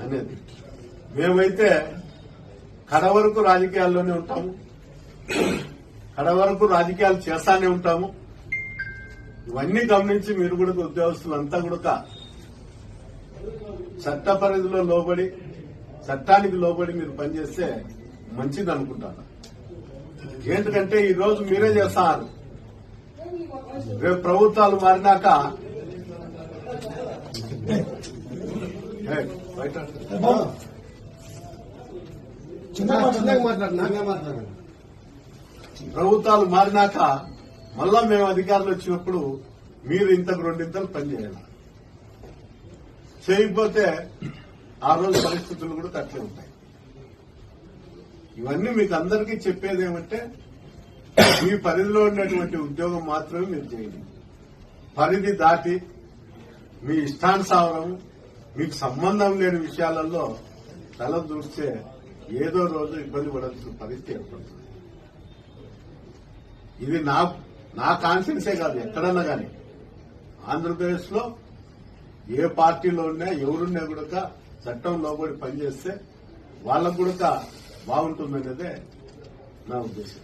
అనేది. మేమైతే కడ వరకు రాజకీయాల్లోనే ఉంటాము, కడ వరకు రాజకీయాలు చేస్తానే ఉంటాము. ఇవన్నీ గమనించి మీరు కూడా ఉద్యోగస్తులంతా కూడా చట్ట పరిధిలో లోబడి, చట్టానికి లోబడి మీరు పనిచేస్తే మంచిది అనుకుంటాను. ఎందుకంటే ఈ రోజు మీరే చేస్తున్నారు, రేపు ప్రభుత్వాలు మారినాక ప్రభుత్వాలు మారినాక మళ్ళా మేము అధికారులు వచ్చినప్పుడు మీరు ఇంతకు రెండింతలు పనిచేయాలి. చేయకపోతే ఆ రోజు పరిస్థితులు కూడా అట్లే ఉంటాయి. ఇవన్నీ మీకు అందరికీ చెప్పేది ఏమంటే, మీ పరిధిలో ఉన్నటువంటి ఉద్యోగం మాత్రమే మీరు చేయండి. పరిధి దాటి మీ ఇష్టానుసారం మీకు సంబంధం లేని విషయాలలో తల దూస్తే ఏదో రోజు ఇబ్బంది పడాల్సిన పరిస్థితి ఏర్పడుతుంది. ఇది నా కాన్ఫిడెన్సే కాదు, ఎక్కడన్నా కానీ ఆంధ్రప్రదేశ్ లో ఏ పార్టీలో ఉన్నా ఎవరున్నా కూడా చట్టం లోబడి పనిచేస్తే వాళ్ళకు కూడా బాగుంటుందనేదే నా ఉద్దేశం.